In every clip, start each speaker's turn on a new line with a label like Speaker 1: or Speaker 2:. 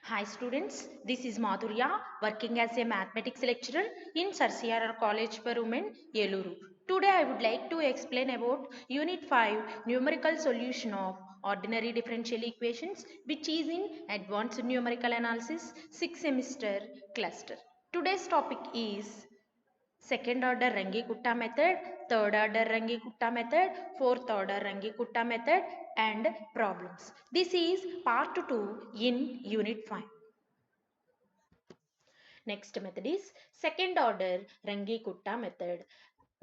Speaker 1: Hi students, this is Madhurya working as a mathematics lecturer in Sir CRR College for Women, Yeluru. Today I would like to explain about Unit 5 numerical solution of ordinary differential equations which is in advanced numerical analysis 6th semester cluster. Today's topic is second order Runge-Kutta method, third order Runge-Kutta method, fourth order Runge-Kutta method and problems. This is part 2 in unit 5. Next method is second order Runge-Kutta method.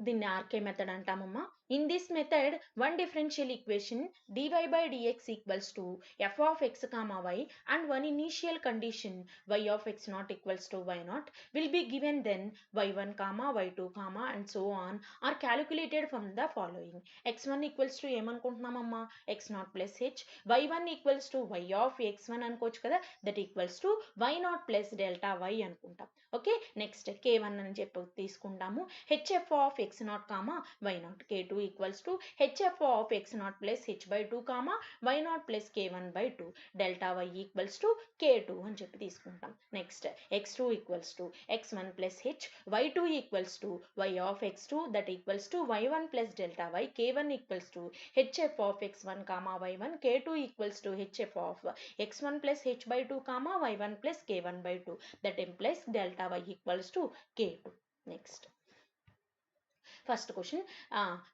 Speaker 1: దీన్ని RK method అంటామమ్మా. In this method one differential equation dy by dx equals to f of x comma y and one initial condition y of x not equals to y not will be given, then y1 comma y2 comma and so on are calculated from the following. x1 equals to ఏమనుకుంటున్నామమ్మా x naught plus h, y1 equals to y of x1 అనుకోవచ్చు కదా, that equals to y naught plus delta y అనుకుంటాం. Okay, next k1 అని చెప్పి తీసుకుంటాము. hf of x naught comma y naught, k2 equals to hf of x naught plus h by 2 comma y naught plus k1 by 2 delta y equals to k2 అని చెప్పి తీసుకుంటాం. Next x2 equals to x1 plus h, y2 equals to y of x2 that equals to y1 plus delta y, k1 equals to hf of x1 comma y1, k2 equals to hf of x1 plus h by 2 comma y1 plus k1 by 2 that implies delta y equals to k2. Next, first question,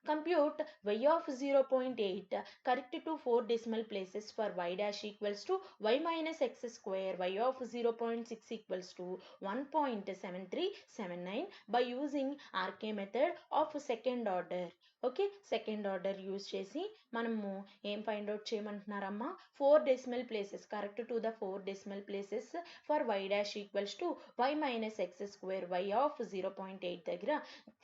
Speaker 1: compute y of 0.8 correct to 4 decimal places for y dash equals to y minus x square, y of 0.6 equals to 1.7379 by using RK method of second order. Okay, second order use చేసి మనము ఏం find out చేయమంటున్నారమ్మా, 4 decimal places correct to the 4 decimal places for y dash equals to y minus x square y of 0.8 దగ్గర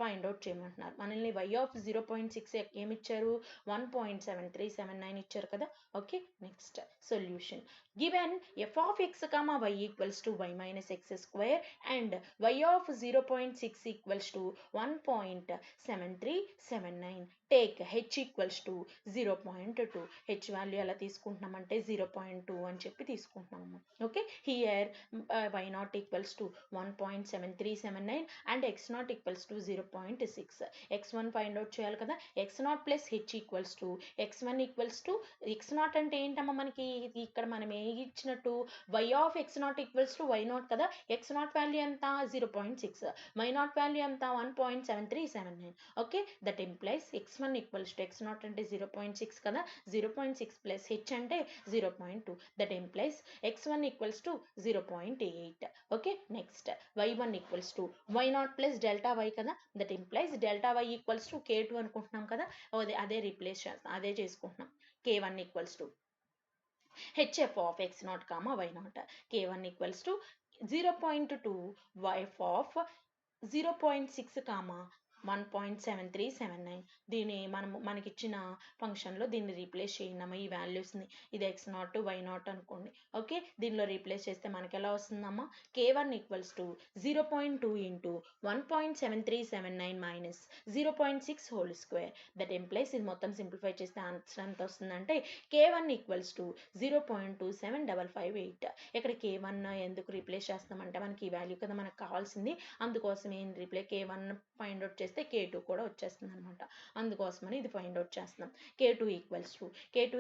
Speaker 1: find out చేయమంటున్నారు. మనల్ని y of 0.6 ఏమి ఇచ్చారు, 1.7379 ఇచ్చారు కదా. Okay, next solution. Given f of x comma y equals to y minus x square and y of 0.6 equals to 1.7379, take h equals to 0.2. h value ఎలా తీసుకుంటున్నామంటే 0.2 అని చెప్పి తీసుకుంటున్నాము. Okay, here y not equals to 1.7379 and x not equals to 0.6. x1 find out చేయాలి కదా, x not plus h equals to x1 equals to x not అంటే ఏంటమ్మా, మనకి ఇక్కడ మనం ఏ ఇచ్చినట్టు y of x not equals to y not కదా, x not value ఎంత 0.6, y నాట్ వాల్యూ ఎంత 1.7379. Okay, that implies x1 equals to x not అంటే 0.6 కదా, 0.6 ప్లస్ h అంటే 0.2, that implies x1 equals to 0.8. Okay, next y1 equals to y not plus delta y కదా, that implies delta y equals to k2 అనుకుంటున్నాం కదా, అదే replace చేస్తాం, అదే చేసుకుంటున్నాం. k1 equals to hf of x naught comma y naught, k1 equals to 0.2 y of 0.6 comma 1.7379. దీన్ని మనకి ఇచ్చిన ఫంక్షన్లో దీన్ని రీప్లేస్ చేయండి ఈ వాల్యూస్ని. ఇది x నాట్ y నాట్ అనుకోండి. ఓకే, దీనిలో రీప్లేస్ చేస్తే మనకి ఎలా వస్తుందమ్మా, k1 equals to 0.2 into 1.7379 minus 0.6 whole square, that employees ఇది మొత్తం సింప్లిఫై చేస్తే ఆన్సర్ ఎంత వస్తుందంటే k1 ఈక్వల్స్ టు 0.27558. ఇక్కడ k1 ఎందుకు రీప్లేస్ చేస్తామంటే మనకి ఈ వాల్యూ కదా మనకు కావాల్సింది, అందుకోసం ఏం రీప్లేస్ k1 ఫైండ్ అవుట్ చేస్తే k2 కూడా వచ్చేస్తుంది అనమాట, అందుకోసమని ఇది ఫైండ్ అవుట్ చేస్తున్నాం. k2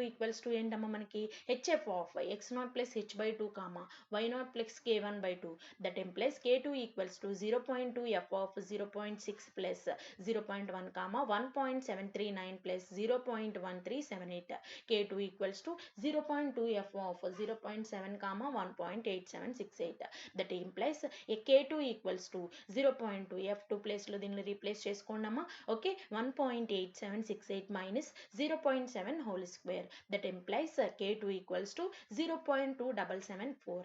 Speaker 1: ఈక్వల్స్ టు ఏంటమ్మా మనకి hf of x not plus h by 2 comma y not plus k1 by 2, that implies k2 equals to 0.2 f of 0.6 plus 0.1 comma 1.739 plus 0.1378, k2 equals to 0.2 f of 0.7 comma 1.8768, that implies k2 equals to 0.2 f2 ప్లేస్లో దీన్ని replace చేసుకోండమ్మా. Okay, 1.8768 minus 0.7 whole square, that implies k2 equals to 0.2774,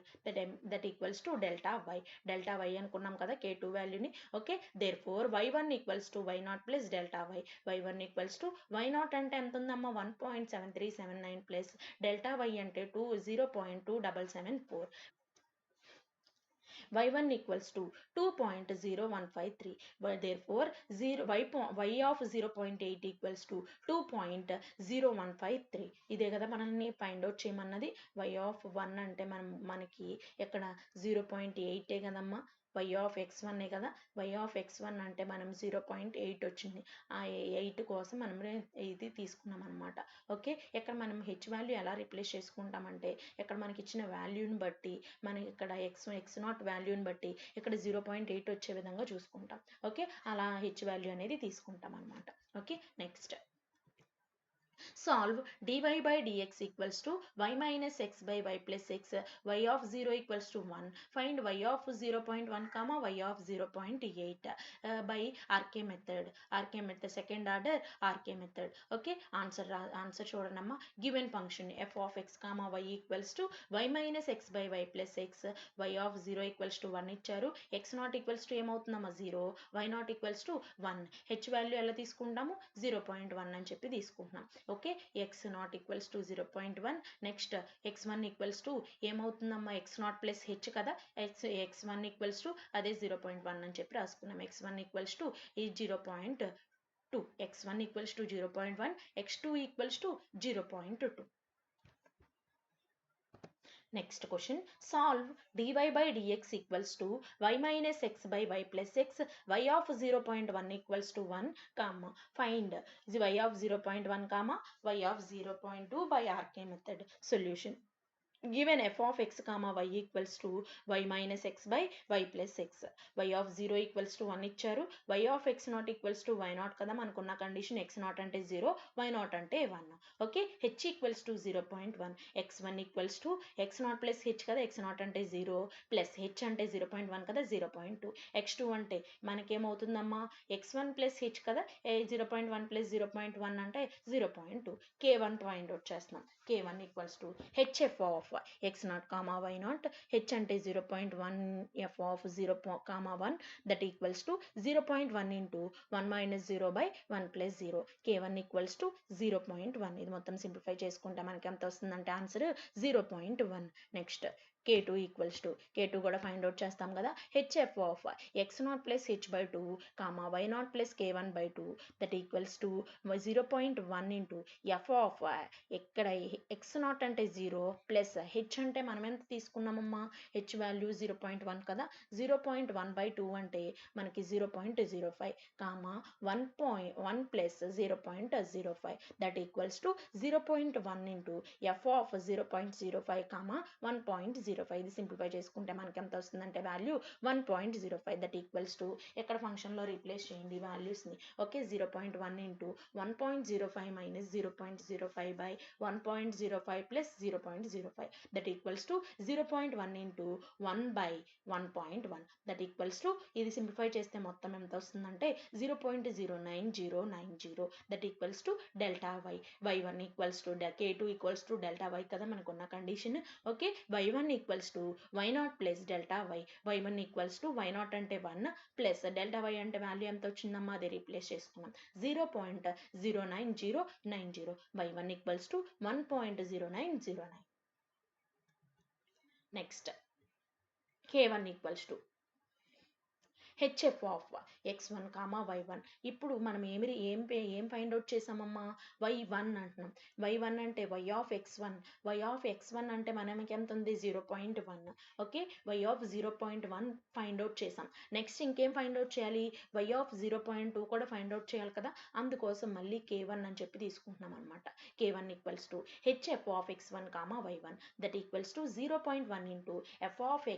Speaker 1: that equals to delta y అనుకున్నాం కదా k2 వాల్యూని. Okay, therefore y1 equals to y not plus delta y1 equals to y not అంటే ఎంత ఉందమ్మా 1.7379 plus delta y అంటే 0.2774. y1 equals to 2.0153. But therefore 0 y of 0.8 equals to 2.0153. ఇదే కదా మనల్ని ఫైండ్ అవుట్ చేయమన్నది. y of 1 అంటే మనకి ఎక్కడ 0.8 కదమ్మా, y of x1 కదా, y of x1 అంటే మనం 0.8 వచ్చింది. ఆ 8 కోసం మనం ఇది తీసుకున్నాం అనమాట. ఓకే, ఇక్కడ మనం హెచ్ వాల్యూ ఎలా రిప్లేస్ చేసుకుంటామంటే ఇక్కడ మనకి ఇచ్చిన వాల్యూని బట్టి మనం ఇక్కడ ఎక్స్ నాట్ వాల్యూని బట్టి ఇక్కడ 0.8 వచ్చే విధంగా చూసుకుంటాం. ఓకే, అలా హెచ్ వాల్యూ అనేది తీసుకుంటాం అనమాట. Okay, next solve dy by dx equals to y minus x by y plus x, y of 0 equals to 1, find y of 0.1 comma y of 0.8 by RK method. Second order RK method. Okay, answer చూడండమ్మా. given function f of x comma y equals to y minus x by y plus x, y of 0 equals to 1 ఇచ్చారు, x not equals to ఏమవుతుందమ్మా 0, y not equals to 1. h value ఎలా తీసుకుంటాము 0.1 అని చెప్పి తీసుకుంటున్నాం. Okay, x not equals to 0.1. Next x1 equals to ఏమవుతుందమ్మా x not plus h కదా, x1 equals to అదే 0.1 అని చెప్పి రాసుకున్నాం. x1 ఈక్వల్స్ టు ఈ 0.2, x1 equals to 0.1, x2 equals to 0.2. Next question, solve dy by dx equals to y minus x by y plus x, y of 0.1 equals to 1, comma, find y of 0.1 comma y of 0.2 by RK method. Solution, given f of x comma y equals to y minus x by y plus x, y of 0 equals to 1 ఇచ్చారు, y of x not equals to y not కదా మనకున్న condition, x not అంటే 0, y not అంటే 1. Okay, h equals to 0.1, x1 equals to x not plus h కదా, x not అంటే 0 plus h అంటే 0.1 కదా 0.2, x2 అంటే మనకేమవుతుందమ్మా x1 ప్లస్ h కదా, 0.1 ప్లస్ 0.1 అంటే 0.2, k1 పాయింట్ అవుట్ చేస్తున్నాం. k1 equals to hf of x naught comma y naught, h అంటే 0.1 f of 0 comma 1 that equals to 0.1 into 1 minus 0 by 1 plus 0, k1 equals to 0.1. ఇది మొత్తం simplify చేసుకుంటే మనకి ఎంత వస్తుందంటే answer 0.1. Next k2 equals to k2 కూడా find out చేస్తాం కదా, hf of x not plus h by 2 comma y not plus k1 by 2 that equals to 0.1 into f of ఇక్కడ x నాట్ అంటే 0 ప్లస్ h అంటే మనం ఎంత తీసుకున్నామమ్మా, h value 0.1 కదా, 0.1 by 2 అంటే మనకి 0.05 comma 1 plus 0.05 that equals to 0.1 into f of 0.05 comma 1.05. ఇది simplify చేసుకుంటే మనకి ఎంత వస్తుందంటే వాల్యూ 1.05 దట్ ఈక్వల్స్ టు ఎక్కడ ఫంక్షన్లో రీప్లేస్ చేయండి వాల్యూస్ని. Okay, 0.1 into 1.05 minus 0.05 by 1.05 plus 0.05 that equals to 0.1 into 1 by 1.1 that equals to, ఇది సింప్లిఫై చేస్తే మొత్తం ఎంత వస్తుందంటే 0.09090 that equals to delta y. y1 equals to k2 equals to delta y కదా మనకున్న condition. Okay, y1 equals to y not plus delta y, y1 equals to y not అంటే 1 plus delta y అంటే value ఎంత వచ్చిందమ్మా, అది replace చేసుకున్నాం 0.09090, y1 equals to 1.0909. Next k1 equals to hf of x1 comma y1. ఇప్పుడు మనం ఏం find out చేసామమ్మా, y1 అంటున్నాం. y1 అంటే y of x1, y of x1 అంటే మనకి ఎంత ఉంది 0.1. Okay, y of 0.1 find out చేసాం. నెక్స్ట్ ఇంకేం ఫైండ్ అవుట్ చేయాలి, y ఆఫ్ 0.2 కూడా ఫైండ్ అవుట్ చేయాలి కదా, అందుకోసం మళ్ళీ k1 అని చెప్పి తీసుకుంటున్నాం అనమాట. k1 equals to hf of x1 comma y1 that equals to 0.1 into f of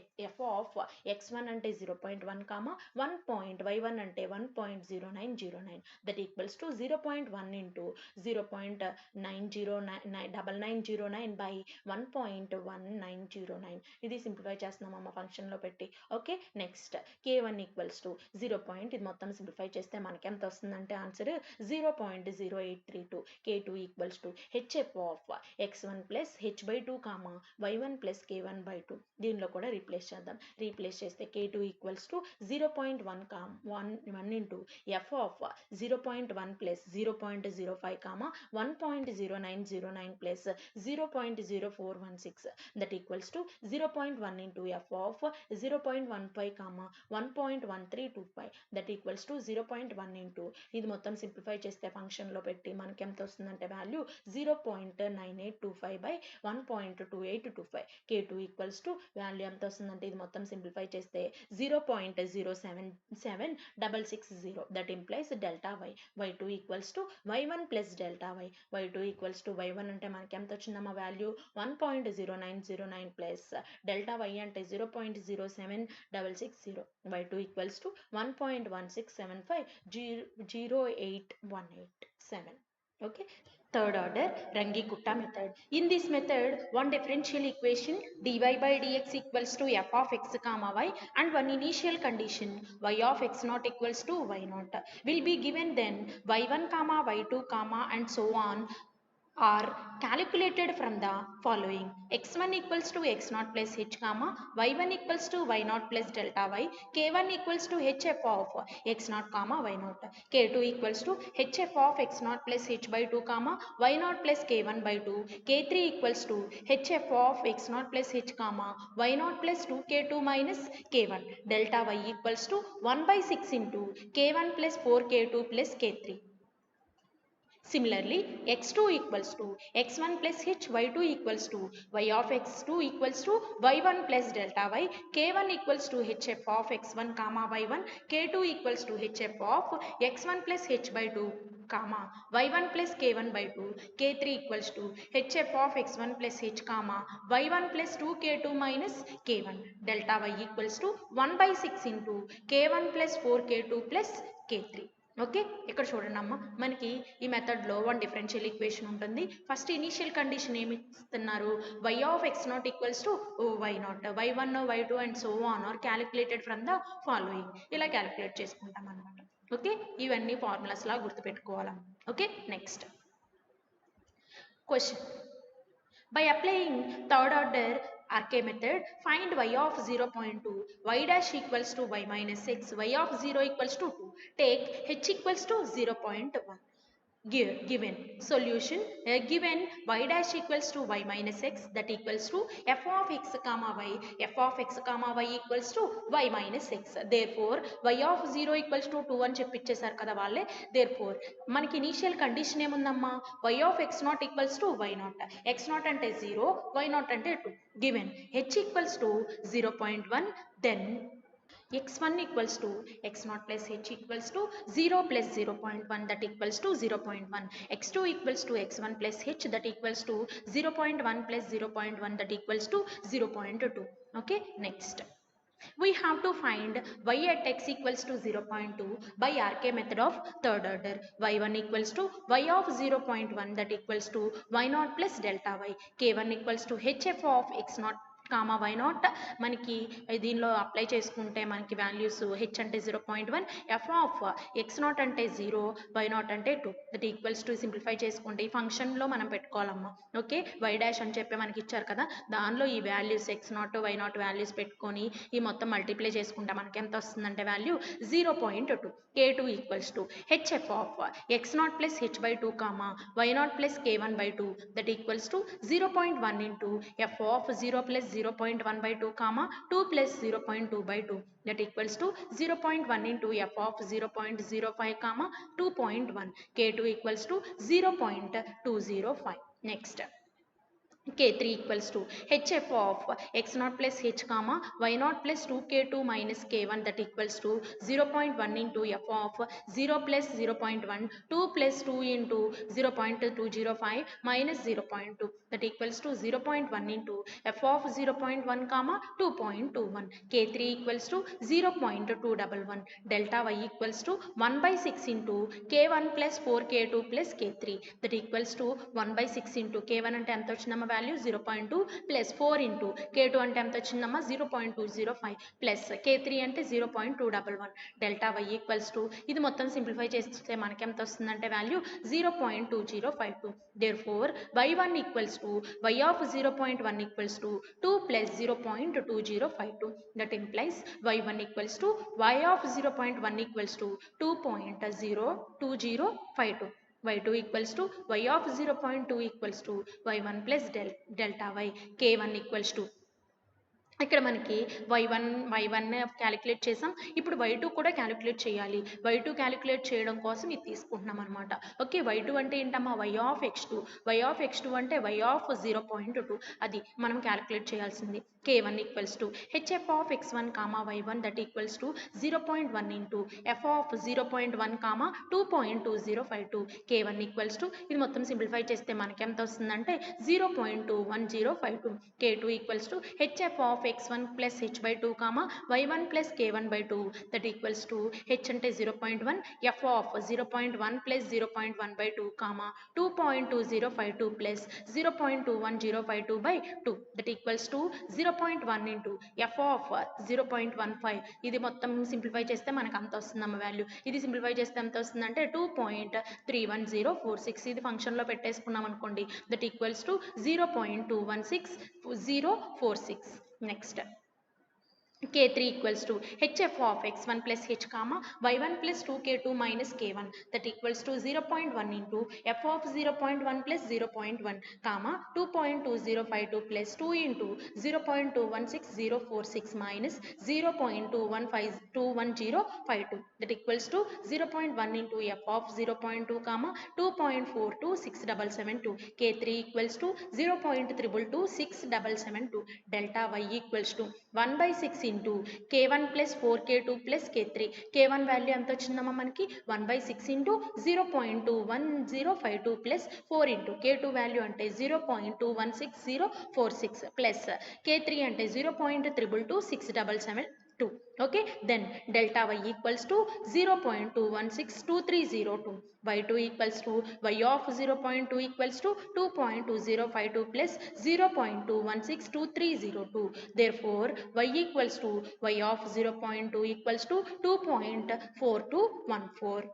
Speaker 1: x1 అంటే 0.1 కామా y1 అంటే 1.0909 that equals to 0.1 into 0.9909 by 1.1909. ఇది సింప్లిఫై చేస్తున్నాం అమ్మ ఫంక్షన్లో పెట్టి. Okay, next k1 equals to 0. ఇది మొత్తం సింప్లిఫై చేస్తే మనకి ఎంత వస్తుందంటే answer 0.0832. k2 equals to hf of x1 plus h by 2 comma y1 plus k1 by 2. దీనిలో కూడా రీప్లేస్ చేద్దాం. రీప్లేస్ చేస్తే k2 equals to 0. 0.1 1 into f of 0.1 plus 0.05 comma 1.0909 plus 0.0416 that equals to 0.1 into f of 0.15 comma 1.1325 that equals to 0.1 into ఇది మొత్తం simplify చేస్తే ఫంక్షన్లో పెట్టి మనకి ఎంత వస్తుందంటే value 0.9825 by 1.2825 k2 equals to value ఎంత వస్తుందంటే ఇది మొత్తం సింప్లిఫై చేస్తే 0.077660 that implies delta y y2 equals to y1 plus delta y y2 equals to y1 అంటే మనకి ఎంత వచ్చిందమ్మా వాల్యూ 1.0909 ప్లస్ డెల్టా వై అంటే 0.07660 y2 equals to 1.1675 08187. Third order Runge-Kutta method. In this method, one differential equation dy by dx equals to f of x comma y and one initial condition y of x naught equals to y naught will be given. Then y1 comma y2 comma and so on are calculated from the following: x1 equals to x naught plus h comma y1 equals to y naught plus delta y, k1 equals to hf of x naught comma y naught, k2 equals to hf of x naught plus h by 2 comma y naught plus k1 by 2, k3 equals to hf of x naught plus h comma y naught plus 2 k2 minus k1, delta y equals to 1 by 6 into k1 plus 4 k2 plus k3. Similarly, x2 equals to x1 plus h, y2 equals to y of x2 equals to y1 plus delta y, k1 equals to hf of x1 comma y1, k2 equals to hf of x1 plus h by 2 comma y1 plus k1 by 2, k3 equals to hf of x1 plus h comma y1 plus 2 k2 minus k1, delta y equals to 1 by 6 into k1 plus 4 k2 plus k3. Okay, ఇక్కడ చూడండి అమ్మ, మనకి ఈ మెథడ్లో one differential equation ఉంటుంది. First initial condition ఏమి ఇస్తున్నారు? y of x naught equals to y naught, y1 y2 and so on are calculated from the following. ఇలా క్యాలిక్యులేట్ చేసుకుంటాం అనమాట. ఓకే, ఇవన్నీ ఫార్ములాస్ లా గుర్తుపెట్టుకోవాలి. Okay, next question. By applying third order RK method, find y of 0.2, y dash equals to y minus x, y of 0 equals to 2. Take h equals to 0.1. Given solution, given y dash equals to y minus x, that equals to f of x comma y, f of x comma y equals to y minus x. Therefore y of 0 equals to 2 అని చెప్పిచ్చేసారు కదా వాళ్ళే. Therefore మనకి initial condition ఏముందమ్మా? y of x naught equals to y naught, x naught అంటే 0, y naught అంటే 2. Given h equals to 0.1, then x1 equals to x naught plus h equals to 0 plus 0.1, that equals to 0.1, x2 equals to x1 plus h, that equals to 0.1 plus 0.1, that equals to 0.2. okay, next we have to find y at x equals to 0.2 by RK method of third order. y1 equals to y of 0.1, that equals to y naught plus delta y, k1 equals to hf of x naught comma y naught. మనకి దీనిలో apply చేసుకుంటే మనకి values H అంటే 0.1, F of x not అంటే 0, why not అంటే 2, that equals to simplify చేసుకుంటే ఈ ఫంక్షన్లో మనం పెట్టుకోవాలమ్మా. ఓకే, వై డాష్ అని చెప్పి మనకి ఇచ్చారు కదా, దానిలో ఈ values x naught y naught values పెట్టుకొని ఈ మొత్తం మల్టిప్లై చేసుకుంటే మనకి ఎంత వస్తుందంటే value 0.2. k2 equals to hf of x naught plus h by 2 comma y naught plus k1 by 2, that equals to 0.1 into f of 0 plus 0.1 by 2 comma 2 plus 0.2 by 2, that equals to 0.1 into f of 0.05 comma 2.1, k2 equals to 0.205. next k3 equals to hf of x naught plus h comma y naught plus 2 k2 minus k1, that equals to 0.1 into f of 0 plus 0.1, 2 plus 2 into 0.205 minus 0.2, that equals to 0.1 into f of 0.1 comma 2.21, k3 equals to 0.211, delta y equals to 1 by 6 into k1 plus 4 k2 plus k3, that equals to 1 by 6 into k1 అంటే ఎంత వచ్చిందమ్మా value 0.2 plus 4 into K2 అంటే ఎంత వచ్చిందమ్మా 0.205 plus K3 అంటే 0.211 delta y equals to ఇది మొత్తం simplify చేస్తే మనకి ఎంత వస్తుందంటే value 0.2052 therefore y1 equals to y of 0.1 equals to 2 plus 0.2052 that implies y1 equals to y of 0.1 equals to 2.02052 y2 equals to y of 0.2 equals to y1 plus delta y k1 equals to ఇక్కడ మనకి y1 calculate చేసాం ఇప్పుడు y2 కూడా calculate చేయాలి y2 calculate చేయడం కోసం ఇది తీసుకుంటున్నాం అనమాట ఓకే y2 అంటే ఏంటమ్మా y of x2 అంటే y of 0.2 అది మనం క్యాలిక్యులేట్ చేయాల్సింది k1 equals to hf of x1 y1 that equals to 0.1 into f of 0.1 2.2052 k1 equals to ఇది మొత్తం సింప్లిఫై చేస్తే మనకి ఎంత వస్తుందంటే 0.21052 k2 equals to hf of x1 plus h by 2 comma y1 plus k1 by 2 that equals to h ante 0.1 f of 0.1 plus 0.1 by 2 comma 2.2052 plus 0.21052 by 2 that equals to 0.1 into f of 0.15 ఇది మొత్తం simplify చేస్తే మనకు అంత వస్తుందన్న value ఇది simplify చేస్తే ఎంత వస్తుందంటే 2.31046 ఇది ఫంక్షన్ లో పెట్టేసుకున్నాం అనుకోండి that equals to 0.216046 next k3 equals to hf of x1 plus h comma y1 plus 2k2 minus k1 that equals to 0.1 into f of 0.1 plus 0.1 comma 2.2052 plus 2 into 0.216046 minus 0.2152 that equals to 0.1 into f of 0.2 comma 2.426772 k3 equals to 0.222672 delta y equals to 1 by 6 into k1 plus 4k2 plus k3 k1 value ఎంత వచ్చిందమ్మా మనకి 1 by 6 into 0.21052 plus 4 into k2 value అంటే 0.216046 plus k3 అంటే 0.222672 okay then delta y equals to 0.216230 y2 equals to y of 0.2 equals to 2.2052 plus 0.216230 therefore y equals to y of 0.2 equals to 2.4214.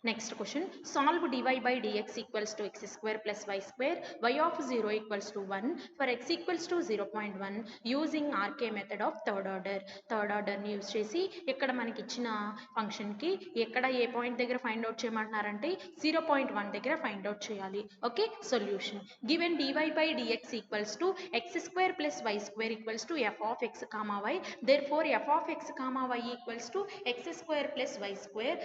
Speaker 1: Next question, solve dy by dx equals to x square plus y square, y of 0 equals to 1 for x equals to 0.1 using RK method of third order. Third order ని use చేసి ఇక్కడ మనకి ఇచ్చిన function కి ఎక్కడ ఏ point దగ్గర find out చేయమంటున్నారంటే 0.1 దగ్గర find out చేయాలి okay solution given dy by dx equals to x square plus y square equals to f of x comma y therefore f of x comma y equals to x square plus y square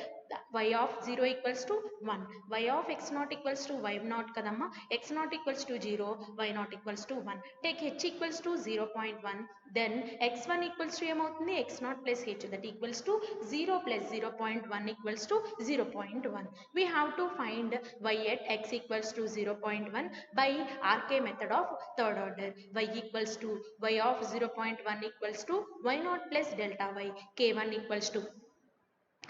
Speaker 1: y of 0 equals to 1 y of x naught equals to y naught kadamma x naught equals to 0 y naught equals to 1 take h equals to 0.1 then x1 equals to ఏమవుతుంది x naught plus h that equals to 0 plus 0.1 equals to 0.1 we have to find y at x equals to 0.1 by RK method of third order y equals to y of 0.1 equals to y naught plus delta y k1 equals to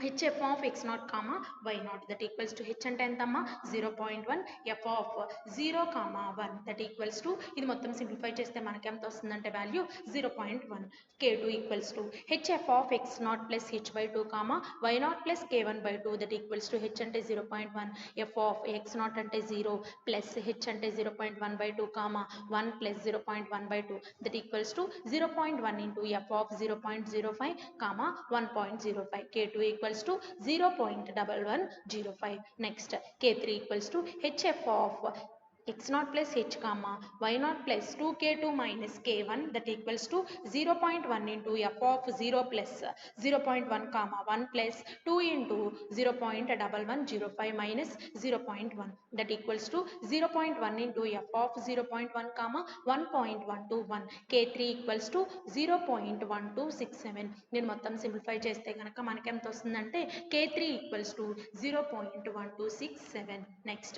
Speaker 1: hf of x naught comma y naught that equals to h అంటే ఎంతమ్మా 0.1 f of 0 comma 1 that equals to ఇది మొత్తం simplify చేస్తే మనకి ఎంత వస్తుందంటే value 0.1 k2 equals to hf of x naught plus h by 2 comma y naught plus k1 by 2 that equals to h అంటే 0.1 f of x naught అంటే 0 plus h అంటే 0.1 by 2 comma 1 plus 0.1 by 2 that equals to 0.1 into f of 0.05 comma 1.05 k2 equals to 0.1105 next k3 equals to hf of x naught plus h comma y naught plus 2k2 minus k1 that equals to 0.1 into f of 0 plus 0.1 comma 1 plus 2 into 0.1105 minus 0.1 that equals to 0.1 into f of 0.1 comma 1.121 k3 equals to 0.1267 నేను మొత్తం simplify చేస్తే కనుక మనకి ఎంత వస్తుందంటే k3 equals to 0.1267 next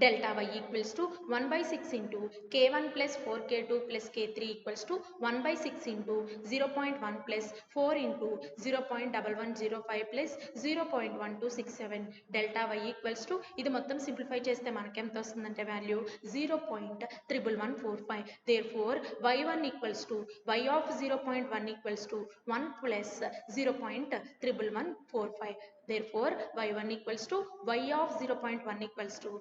Speaker 1: delta y equals to 1 by 6 into k1 plus 4k2 plus k3 equals to 1 by 6 into 0.1 plus 4 into 0.1105 plus 0.1267 delta y equals to ఇది మొత్తం simplify చేస్తే మనకి ఎంత వస్తుందంటే value 0.1145. therefore y1 equals to y of 0.1 equals to 1 plus 0.1145. therefore y1 equals to y of 0.1 equals to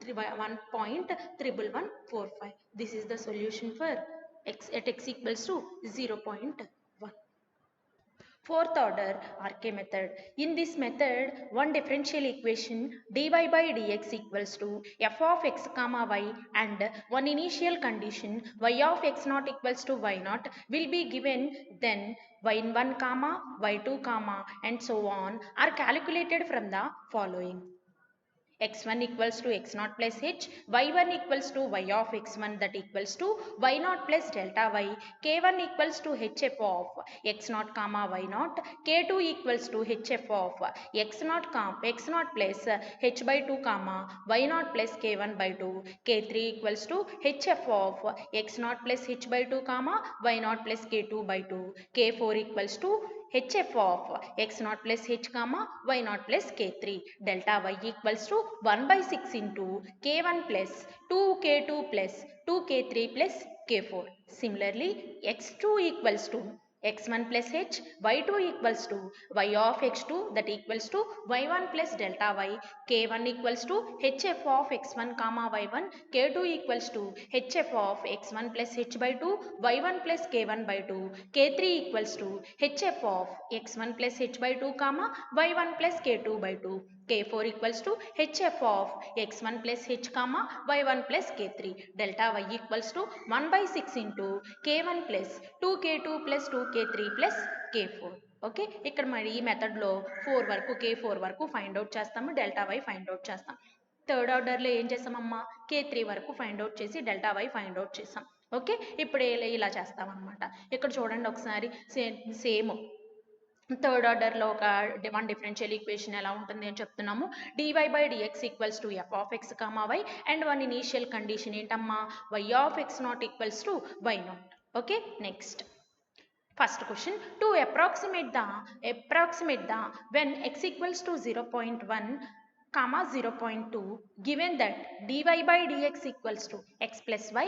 Speaker 1: 1.1145. This is the solution for x at x equals to 0.1. Fourth order RK method. In this method, one differential equation dy by dx equals to f of x comma y and one initial condition y of x naught equals to y naught will be given. Then y1 comma y2 comma and so on are calculated from the following: x1 equals to x naught plus h, y1 equals to y of x1 that equals to y naught plus delta y, k1 equals to hf of x naught comma y naught, k2 equals to hf of x naught plus h by 2 comma y naught plus k1 by 2, k3 equals to hf of x naught plus h by 2 comma y naught plus k2 by 2, k4 equals to hf of x naught plus h comma y naught plus k3. delta y equals to 1 by 6 into k1 plus 2k2 plus 2k3 plus k4. Similarly, x2 equals to x1 plus h, y2 equals to y of x2 that equals to y1 plus delta y, k1 equals to hf of x1 comma y1, k2 equals to hf of x1 plus h by 2, y1 plus k1 by 2, k3 equals to hf of x1 plus h by 2 comma y1 plus k2 by 2, k4 equals to hf of x1 plus h comma y1 plus k3. delta y equals to 1 by 6 into k1 plus 2k2 plus 2k3 plus k4. Okay, ఇక్కడ మరి ఈ మెథడ్లో 4 వరకు k4 వరకు find out చేస్తాము, delta Y find out చేస్తాం. Third ఆర్డర్లో ఏం చేస్తామమ్మా, k3 వరకు ఫైండ్ అవుట్ చేసి డెల్టా వై ఫైండ్ అవుట్ చేసాం. ఓకే, ఇప్పుడు ఇలా చేస్తామన్నమాట. ఇక్కడ చూడండి ఒకసారి సేమ్ థర్డ్ ఆర్డర్లో వన్ డిఫరెన్షియల్ ఈక్వేషన్ ఎలా ఉంటుంది అని చెప్తున్నాము. dy by dx equals to f of x, y and one initial condition ఏంటమ్మా, y of x not equals to y not. Okay, next first question: to approximate the when x equals to 0.1 comma 0.2 given that dy by dx equals to x plus y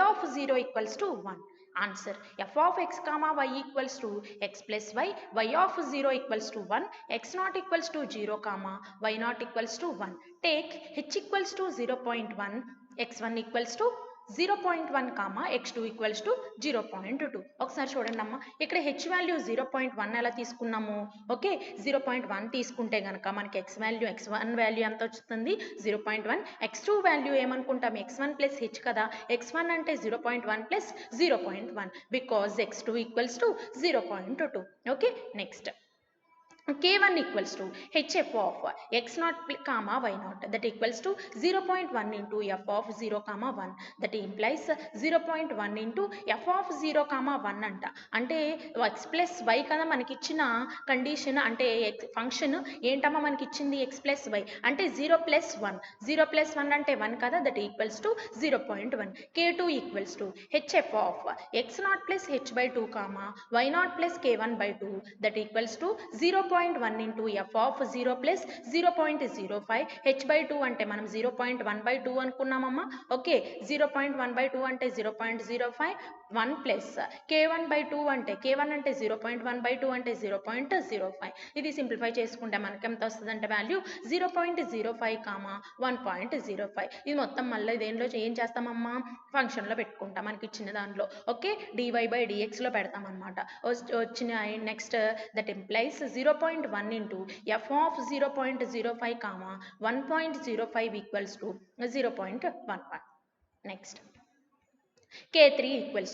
Speaker 1: of 0 equals to 1. Answer: f of x comma y equals to x plus y of 0 equals to 1, x not equals to 0 comma y not equals to 1. Take h equals to 0.1, x1 equals to 0.1 comma x2 equals to 0.2. ఒకసారి చూడండి అమ్మ, ఇక్కడ h value 0.1 ఎలా తీసుకున్నాము. Okay, 0.1 తీసుకుంటే కనుక మనకి x1 value ఎంత వస్తుంది, 0.1. x2 వాల్యూ ఏమనుకుంటాం, x1 ప్లస్ h కదా, x1 అంటే 0.1 plus 0.1 because x2 equals to 0.2. Okay, next k1 equals to hf of x naught comma y naught that equals to 0.1 into f of 0 comma 1, that implies 0.1 into f of 0 comma 1 అంట. అంటే x plus y కదా మనకి ఇచ్చిన condition, అంటే function ఏంటమ్మా మనకి ఇచ్చింది x plus y అంటే 0 plus 1 అంటే 1 కదా, that equals to 0.1. k2 equals to hf of x naught plus h by 2 comma y naught plus k1 by 2 that equals to 0.1 into f of 0 plus 0.05. h by 2 అంటే మనం 0.1 by 2 అనుకున్నామమ్మా. Okay, 0.1 by 2 అంటే 0.05, 1 plus k1 by 2 అంటే k1 అంటే 0.1 by 2 అంటే 0.05. ఇది simplify చేసుకుంటే మనకి ఎంత వస్తుంది అంటే వాల్యూ 0.05 కామా 1.05. ఇది మొత్తం మళ్ళీ దేనిలో ఏం చేస్తామమ్మా, ఫంక్షన్లో పెట్టుకుంటాం మనకి ఇచ్చిన దానిలో. ఓకే, dy by dx లో పెడతాం అనమాట. వచ్చిన next that implies 0.1 into f of 0.05 comma 1.05 equals to 0.11. Next K3 equals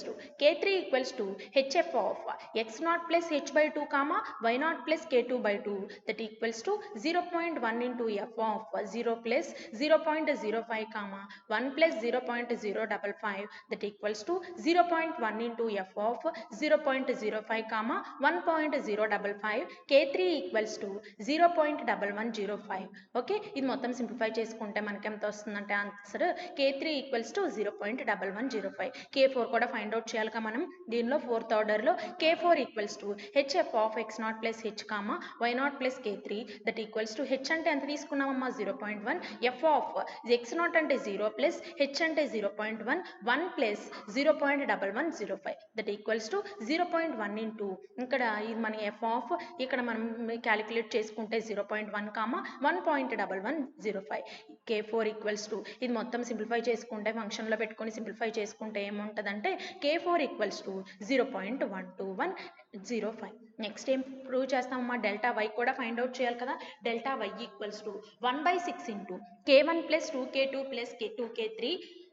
Speaker 1: to hf of x0 plus h by 2 comma y0 plus k2 by 2 that equals to 0.1 into f of 0 plus 0.05 comma 1 plus 0.055 that equals to 0.1 into f of 0.05 comma 1.055 K3 equals to 0.1105. Okay, ఇది మొత్తం simplify చేసుకుంటే మనకి ఎంత వస్తుందంటే answer K3 equals to 0.1105. K4 కూడా find out చేయాలిగా మనం. దీనిలో ఫోర్త్ ఆర్డర్లో K4 equals to hf of x0 plus h comma y0 plus K3 that equals to h అంటే ఎంత తీసుకున్నామమ్మా 0.1, f ఆఫ్ x0 అంటే 0 ప్లస్ h అంటే 0.1, 1 plus 0.1105 that equals to 0.1 into ఇక్కడ ఇది మన f ఆఫ్ ఇక్కడ మనం క్యాలిక్యులేట్ చేసుకుంటే 0.1 కామా 1.1105. K4 ఈక్వల్స్ టు ఇది మొత్తం సింప్లిఫై చేసుకుంటే ఫంక్షన్లో పెట్టుకొని సింప్లిఫై చేసుకుంటే ఏముంటుందంటే K4 ఈక్వల్స్ టు 0.12105. నెక్స్ట్ ఏం ప్రూవ్ చేస్తామమ్మా, డెల్టా వై కూడా ఫైండ్ అవుట్ చేయాలి కదా. Delta y equals to 1/6 into K1 plus 2K2 plus K2K3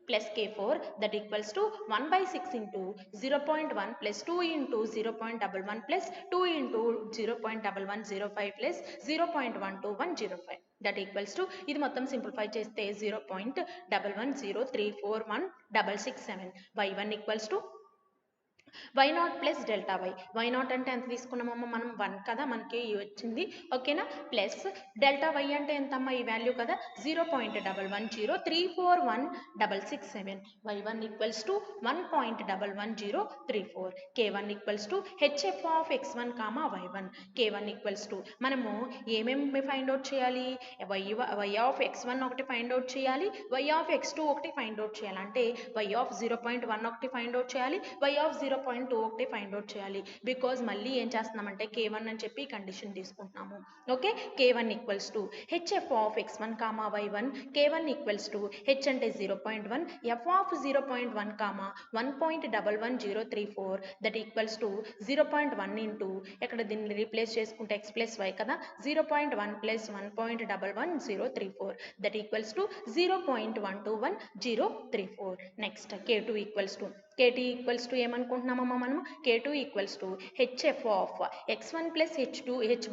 Speaker 1: plus K4 that equals to 1/6 into 0.1 plus 2 into 0.11 plus 2 into 0.1105 plus 0.12105 that equals to ఇది మొత్తం simplify చేస్తే 0.11034167. y1 equals to y0 plus delta why. y0 అంటే ఎంత తీసుకున్నామమ్మా మనం 1 కదా, మనకి వచ్చింది ఓకేనా. ప్లస్ డెల్టా వై అంటే ఎంతమ్మా ఈ వాల్యూ కదా 0.11034167. y1 equals to 1.11034. k1 equals to hf of x1 comma y1. k1 equals to మనము ఏమేమి ఫైండ్ అవుట్ చేయాలి, y ఆఫ్ x1 ఒకటి ఫైండ్ అవుట్ చేయాలి, y ఆఫ్ x2 ఒకటి ఫైండ్ అవుట్ చేయాలి. అంటే y ఆఫ్ 0.1 ఒకటి ఫైండ్ అవుట్ చేయాలి, y ఆఫ్ 0.2 ఒకటి ఫైండ్ అవుట్ చేయాలి. బికాజ్ మళ్ళీ ఏం చేస్తున్నామంటే k1 అని చెప్పి కండిషన్ తీసుకుంటున్నాము. Okay, k1 equals to hf of x1 comma y1. k1 equals to h అంటే 0.1, f of 0.1 comma 1.11034 that equals to 0.1 into ఇక్కడ దీన్ని రీప్లేస్ చేసుకుంటే x ప్లస్ y కదా 0.1 plus 1.11034 that equals to 0.121034. Next K2 equals to K2 equals to ఏమనుకుంటున్నామమ్మా మనము K2 equals to hf of x1 plus h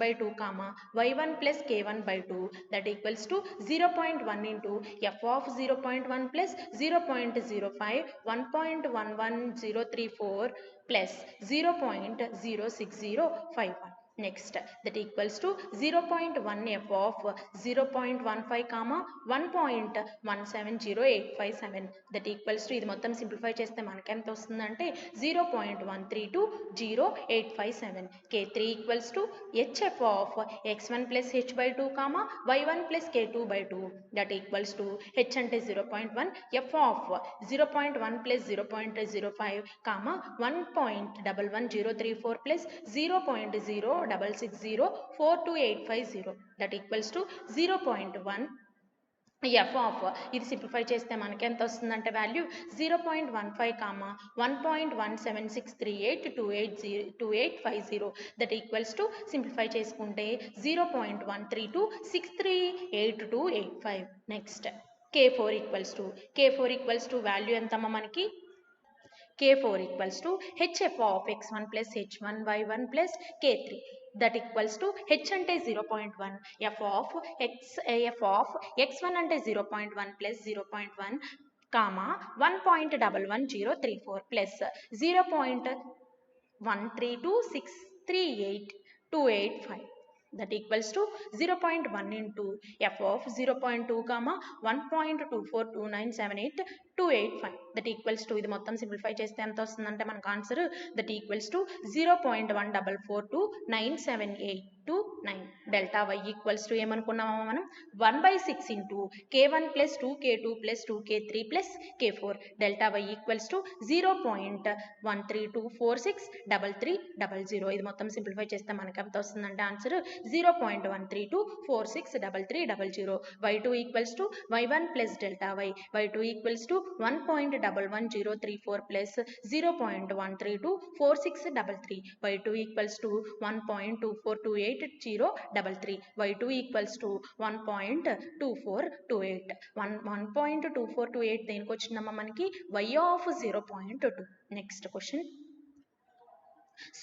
Speaker 1: by 2 comma y1 plus k1 by 2 that equals to 0.1 into f of 0.1 plus 0.05 1.11034 plus 0.06051. Next that equals to 0.1 f of 0.15 comma 1.170857 that equals to ఇది మొత్తం simplify చేస్తే మనకి ఎంత వస్తుందంటే 0.1320857. K3 equals to hf of x1 plus h by 2 comma y1 plus k2 by 2 that equals to h అంటే 0.1, f of 0.1 plus 0.05 comma 1.11034 plus 0.06042850 that equals to 0.1 f of ఇది simplify చేస్తే మనకి ఎంత వస్తుందంటే value 0.15 comma 1.176382850 that equals to simplify చేసుకుంటే 0.132638285. Next K4 equals to value ఎంతమ్మా మనకి K4 equals to hf of x1 plus h1 y1 plus K3 that equals to h అంటే 0.1, f of x1 అంటే 0.1 plus 0.1 comma 1.11034 plus 0.132638285 that equals to 0.1 into f of 0.2 comma 1.242978285 that equals to ఇది మొత్తం simplify చేస్తే ఎంత వస్తుందంటే మనకు answer that equals to 0.144297829. Delta y equals to ఏమనుకున్నామో మనం 1/6 into k1 plus 2k2 plus 2k3 plus k4 delta y equals to 0.132463300. ఇది మొత్తం సింప్లిఫై చేస్తే మనకి ఎంత వస్తుందంటే answer 0.132463300. y2 equals to y1 plus delta y, y2 equals to 1.11034 plus 0.1324633, y2 equals to 1.2428033, y2 equals to 1.2428. 1.2428 దేనికి వచ్చిందమ్మా మనకి y of 0.2. Next question,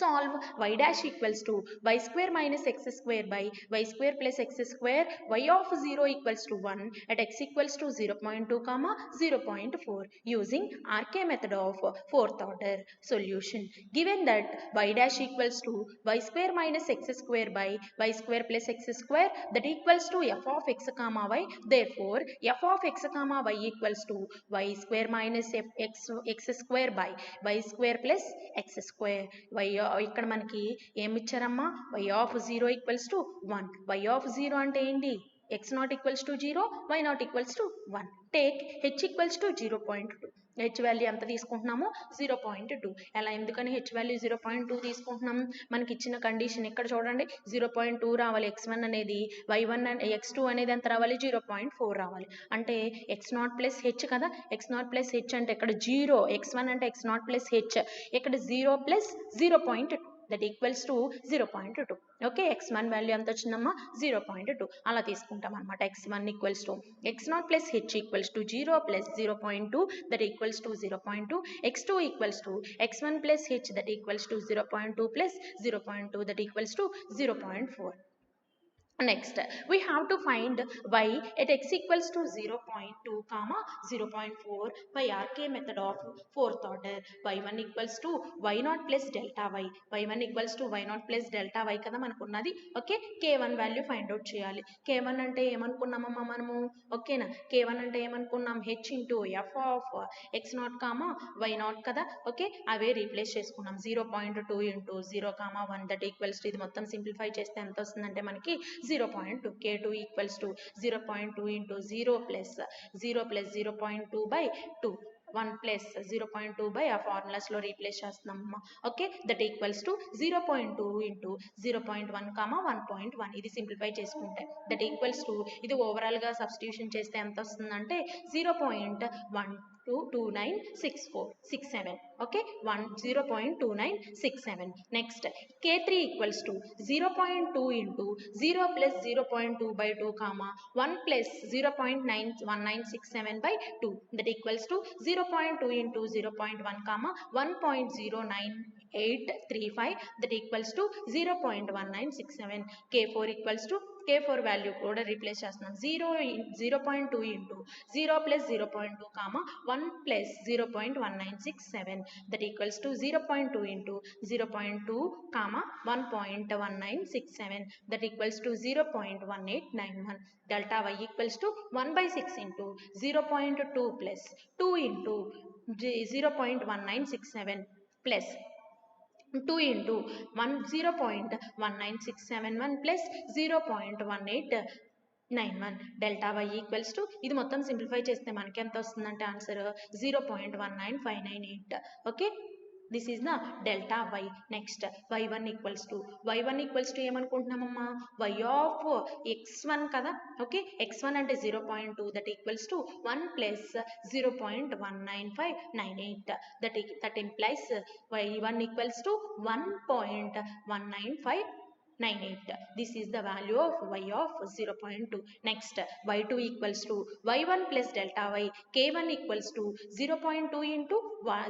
Speaker 1: solve y dash equals to y square minus x square by y square plus x square, y of 0 equals to 1 at x equals to 0.2 comma 0.4 using RK method of fourth order. Solution, given that y dash equals to y square minus x square by y square plus x square, that equals to f of x comma y, therefore f of x comma y equals to y square minus x square by y square plus x square. ఇక్కడ మనకి ఏమి ఇచ్చారమ్మా, y of 0 equals to 1. y of 0 అంటే ఏంటి, x not equals to 0, y not equals to 1. Take h equals to 0.2. h value ఎంత తీసుకుంటున్నాము 0.2. ఎలా, ఎందుకని h value 0.2 తీసుకుంటున్నాం, మనకి ఇచ్చిన కండిషన్ ఇక్కడ చూడండి 0.2 రావాలి, x1 అనేది y1 x2 అనేది ఎంత రావాలి 0.4 రావాలి. అంటే x0 ప్లస్ h కదా, x0 ప్లస్ h అంటే ఇక్కడ 0, x1 అంటే x0 ప్లస్ h, ఇక్కడ 0 plus 0.2 that equals to 0.2. Okay, x1 value ఎంత వచ్చిందమ్మా 0.2. అలా తీసుకుంటాం అనమాట. x1 equals to x0 plus h equals to 0 plus 0.2 that equals to 0.2. x2 equals to x1 plus h that equals to 0.2 plus 0.2 that equals to 0.4. Next, we have to find y at x equals to 0.2 comma 0.4 by RK method of fourth order. y1 equals to y0 plus delta y, y1 equals to y0 plus delta y కదా మనకున్నది. Okay, k1 value find out చేయాలి. k1 అంటే ఏమనుకున్నామమ్మా మనము, ఓకేనా, k1 అంటే ఏమనుకున్నాం h into f of x0 comma y0 కదా. Okay, అవే replace చేసుకున్నాం. 0.2 into 0 comma 1 that equals to, ఇది మొత్తం సింప్లిఫై చేస్తే ఎంత వస్తుందంటే మనకి 0.2. k2 equals to 0.2 into 0 plus 0.2 by 2, 1 plus 0.2 by ఆ ఫార్ములాస్ లో రీప్లేస్ చేస్తున్నాం. Okay, that equals to 0.2 into 0.1 comma 1.1. ఇది సింప్లిఫై చేసుకుంటే దట్ ఈక్వల్స్ టు, ఇది ఓవరాల్ గా సబ్స్టిట్యూషన్ చేస్తే ఎంత వస్తుందంటే 0.122967. Okay, 0.2967. Next, k3 equals to 0.2 into 0 plus 0.2 by 2 comma 1 plus 0.1967 by 2 that equals to 0.2 into 0.1 comma 1.09835 that equals to 0.1967. k4 equals to, k4 value కూడా replace చేస్తున్నాం. 0.2 into 0 plus 0.2 comma 1 plus 0.1967 that equals to 0.2 into 0.2 comma 1.1967 that equals to 0.1891. Delta y equals to 1/6 into 0.2 plus 2 into 0.1967 plus 2 into 0.19671 plus 0.1891. Delta y equals to, ఇది మొత్తం simplify చేస్తే మనకి ఎంత వస్తుందంటే answer 0.19598. Okay, this is the delta y. Next, y1 equals to ఏమనుకుంటున్నామమ్మా, y of x1 కదా. Okay, x1 అంటే 0.2 that equals to 1 plus 0.19598 that implies y1 equals to 1.19598. This is the value of y of 0.2. Next, y2 equals to y1 plus delta y, k1 equals to 0.2 into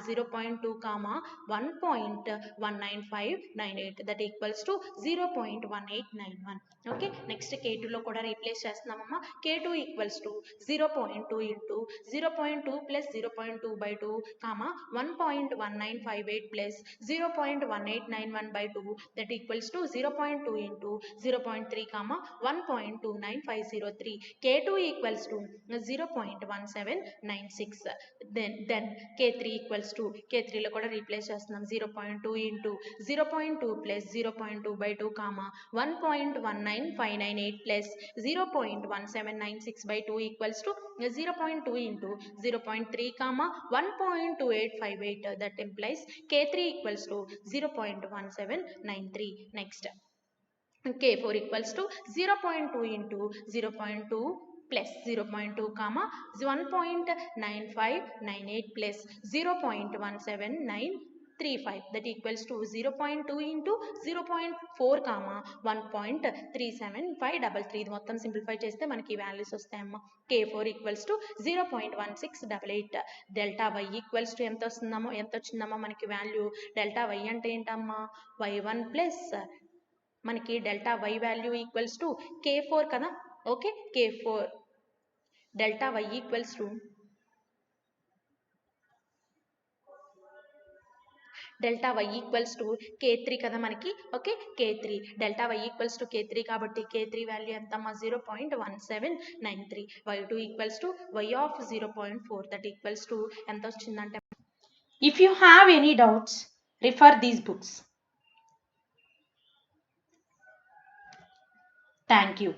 Speaker 1: 0.2 comma 1.19598 that equals to 0.1891. Okay, next k2 లో కూడా replace చేస్తున్నామమ్మా. k2 equals to 0.2 into 0.2 plus 0.2 by 2 comma 1.1958 plus 0.1891 by 2 that equals to 0.2 into 0.3 comma 1.29503. k2 equals to 0.1796. then k3 equals to, k3 లో కూడా replace చేస్తున్నాం. 0.2 into 0.2 plus 0.2 by 2 comma 1.19598 plus 0.1796 by 2 equals to 0.2 into 0.3 comma 1.2858. that implies k3 equals to 0.1793. next, k4 equals to 0.2 into 0.2 plus 0.2 comma 1.9598 plus 0.17935 that equals to 0.2 into 0.4 comma 1.37533 ఇది మొత్తం simplify చేస్తే మనకి values వస్తాయమ్మా. K4 equals to 0.1688 delta y equals to ఎంత వచ్చిందమ్మా మనకి value. Delta y అంటే ఏంటమ్మా y1 ప్లస్ మనకి delta y value equals to K4 కదా. Okay, K4 delta y equals to delta y equals to K3 కదా మనకి. Okay, K3 delta y equals to K3 కాబట్టి K3 వాల్యూ ఎంతమ్మా 0.1793. y2 equals to y of 0.4 that equals to ఎంత వచ్చిందంటే. If you have any doubts refer these books. Thank you.